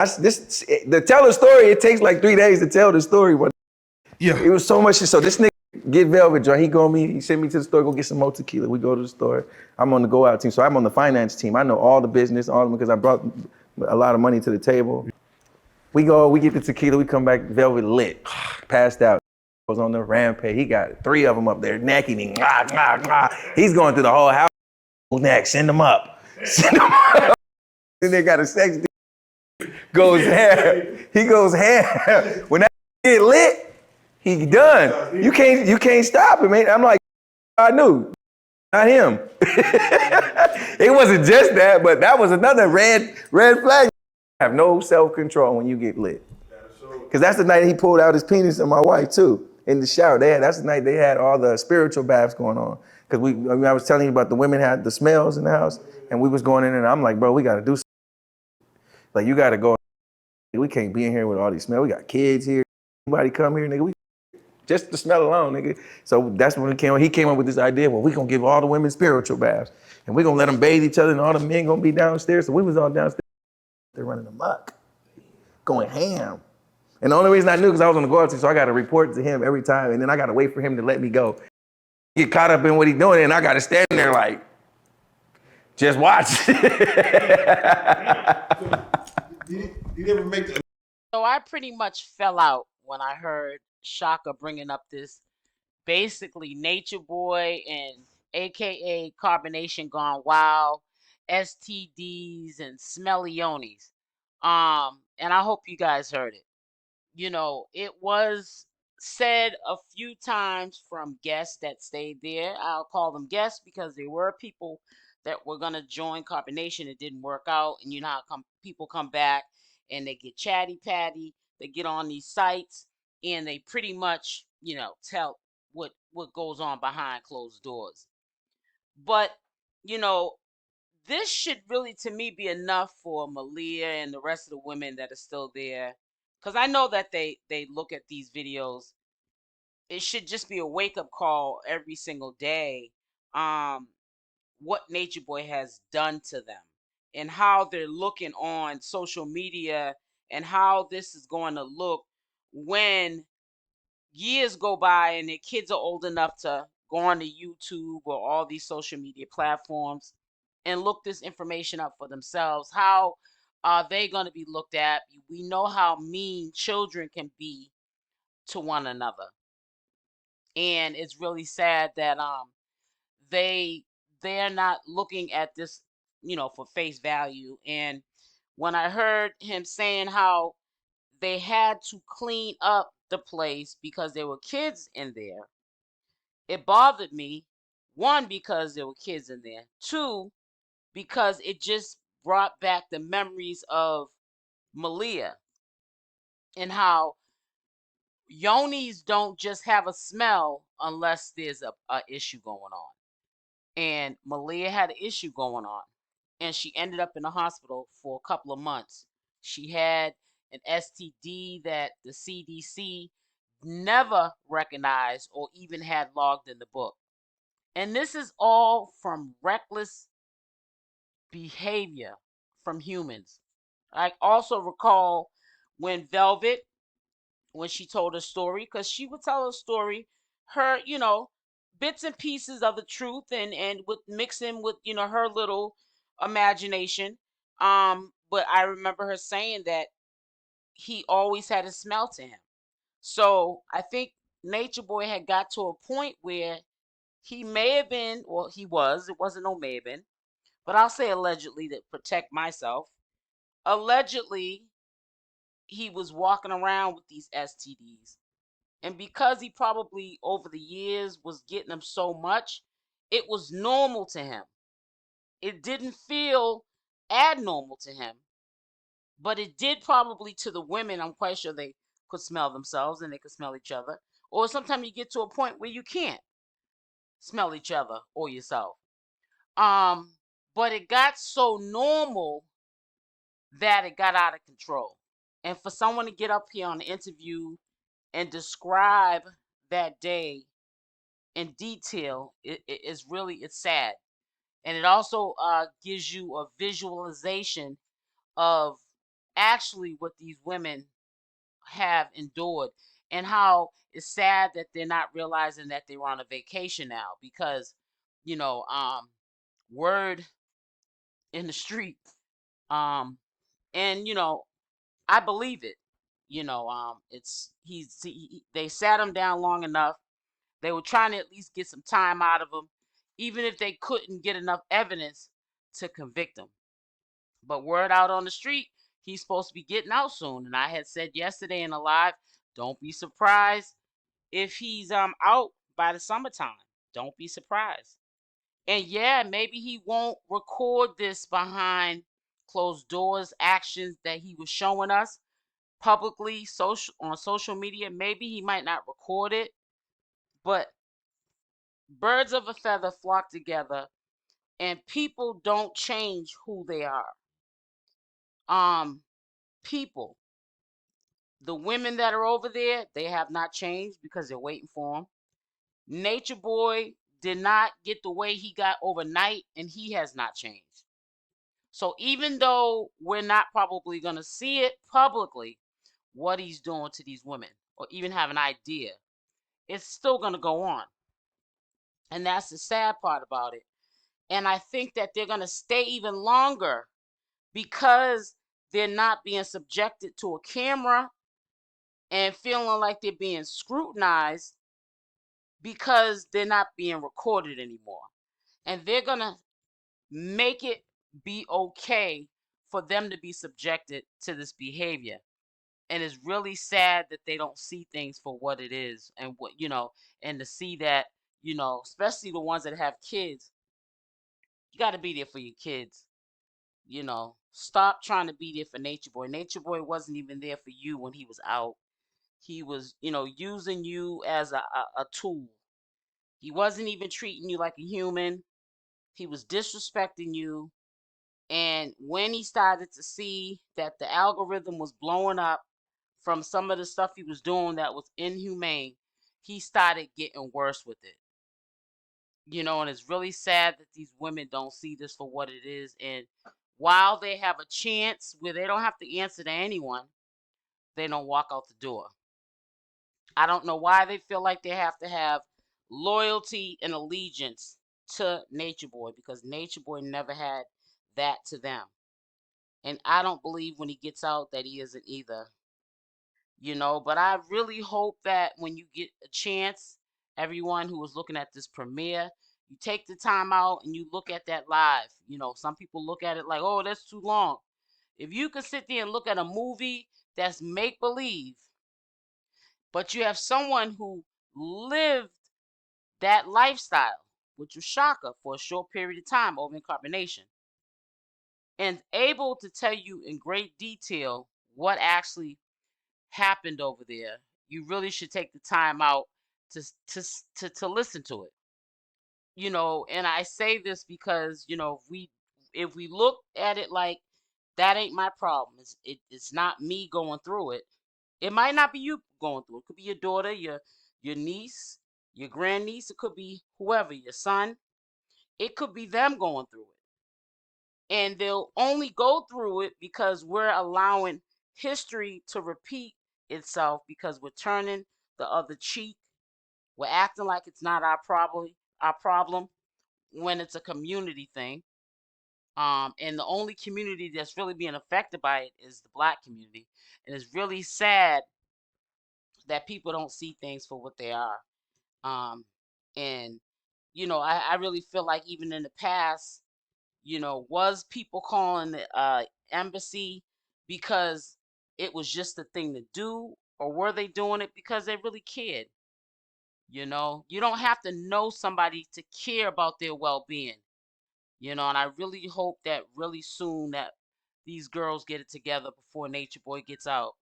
To tell the story, it takes like 3 days to tell the story, but yeah, it was so much shit. So this nigga get velvet joint. He go me, he sent me to the store, go get some more tequila. We go to the store. I'm on the go out team, so I'm on the finance team. I know all the business, all of them, because I brought a lot of money to the table. We go, we get the tequila, we come back, velvet lit, passed out. Was on the rampage. He got 3 of them up there, necking him. He's going through the whole house. Next, send them up. Send them up. Then they got a sex. Goes ham. He goes ham. When that get lit, he done. You can't stop him, man. I'm like, I knew, not him. It wasn't just that, but that was another red flag. Have no self-control when you get lit. Because that's the night he pulled out his penis on my wife too, in the shower. That's the night they had all the spiritual baths going on. Because I was telling you about the women had the smells in the house, and we was going in and I'm like, bro, we gotta do something. Like, you gotta go. We can't be in here with all these smells. We got kids here. Anybody come here, nigga, just the smell alone, nigga. So that's when he came up with this idea, well, we gonna give all the women spiritual baths, and we gonna let them bathe each other, and all the men gonna be downstairs. So we was all downstairs. They're running amok, going ham. And the only reason I knew, because I was on the go-out team, so I got to report to him every time, and then I got to wait for him to let me go. Get caught up in what he's doing, and I got to stand there like, just watch. You never make that. So I pretty much fell out when I heard Shaka bringing up this basically Natureboy and AKA Carbonation Gone Wild, STDs and Smelly Yonis. And I hope you guys heard it. You know, it was said a few times from guests that stayed there. I'll call them guests because they were people that were gonna join Carbonation. It didn't work out, and you know how people come back and they get chatty patty. They get on these sites and they pretty much, you know, tell what goes on behind closed doors. But you know, this should really, to me, be enough for Malia and the rest of the women that are still there, because I know that they look at these videos. It should just be a wake-up call every single day, what Natureboy has done to them and how they're looking on social media and how this is going to look when years go by and their kids are old enough to go on to YouTube or all these social media platforms and look this information up for themselves. How are they going to be looked at? We know how mean children can be to one another, and it's really sad that they're not looking at this, you know, for face value. And when I heard him saying how they had to clean up the place because there were kids in there, it bothered me. One, because there were kids in there. Two, because it just brought back the memories of Malia and how yonis don't just have a smell unless there's a issue going on. And Malia had an issue going on, and she ended up in the hospital for a couple of months. She had an STD that the CDC never recognized or even had logged in the book. And this is all from reckless behavior from humans. I also recall when Velvet, when she told her story, because she would tell her story, her, you know, bits and pieces of the truth, and with mixing with, you know, her little imagination. But I remember her saying that he always had a smell to him. So I think Natureboy had got to a point where he may have been, well, he was, it wasn't no may have been, but I'll say allegedly to protect myself. Allegedly, he was walking around with these STDs. And because he probably over the years was getting them so much, it was normal to him. It didn't feel abnormal to him, but it did probably to the women. I'm quite sure they could smell themselves and they could smell each other. Or sometimes you get to a point where you can't smell each other or yourself. But it got so normal that it got out of control. And for someone to get up here on the interview and describe that day in detail, it is really, it's sad. And it also gives you a visualization of actually what these women have endured, and how it's sad that they're not realizing that they were on a vacation now, because you know word in the street, um and I believe it. It's they sat him down long enough. They were trying to at least get some time out of him, even if they couldn't get enough evidence to convict him. But word out on the street, he's supposed to be getting out soon. And I had said yesterday in a live, don't be surprised if he's out by the summertime. Don't be surprised. And yeah, maybe he won't record this behind closed doors actions that he was showing us publicly on social media. Maybe he might not record it, but birds of a feather flock together, and people don't change who they are. People, the women that are over there, they have not changed because they're waiting for him. Nature Boy did not get the way he got overnight, and he has not changed. So even though we're not probably going to see it publicly, what he's doing to these women, or even have an idea, it's still going to go on. And that's the sad part about it. And I think that they're going to stay even longer because they're not being subjected to a camera and feeling like they're being scrutinized, because they're not being recorded anymore. And they're going to make it be okay for them to be subjected to this behavior. And it's really sad that they don't see things for what it is, and and to see that, especially the ones that have kids, you got to be there for your kids. Stop trying to be there for Nature Boy. Nature Boy wasn't even there for you when he was out. He was, using you as a tool. He wasn't even treating you like a human. He was disrespecting you. And when he started to see that the algorithm was blowing up from some of the stuff he was doing that was inhumane, he started getting worse with it. And it's really sad that these women don't see this for what it is. And while they have a chance where they don't have to answer to anyone, they don't walk out the door. I don't know why they feel like they have to have loyalty and allegiance to Nature Boy, because Nature Boy never had that to them. And I don't believe when he gets out that he isn't either. But I really hope that when you get a chance, everyone who is looking at this premiere, you take the time out and you look at that live. Some people look at it like, oh, that's too long. If you could sit there and look at a movie that's make believe, but you have someone who lived that lifestyle, which was Shaka, for a short period of time over in Carbonation, and able to tell you in great detail what actually happened over there, you really should take the time out to listen to it. And I say this because if we look at it like that ain't my problem, it's not me going through it. It might not be you going through it. It could be your daughter, your niece, your grandniece. It could be whoever, your son. It could be them going through it. And they'll only go through it because we're allowing history to repeat itself, because we're turning the other cheek. We're acting like it's not our problem when it's a community thing. And the only community that's really being affected by it is the Black community. And it's really sad that people don't see things for what they are. And I really feel like even in the past, was people calling the embassy because it was just the thing to do, or were they doing it because they really cared? You don't have to know somebody to care about their well-being. And I really hope that really soon that these girls get it together before Nature Boy gets out.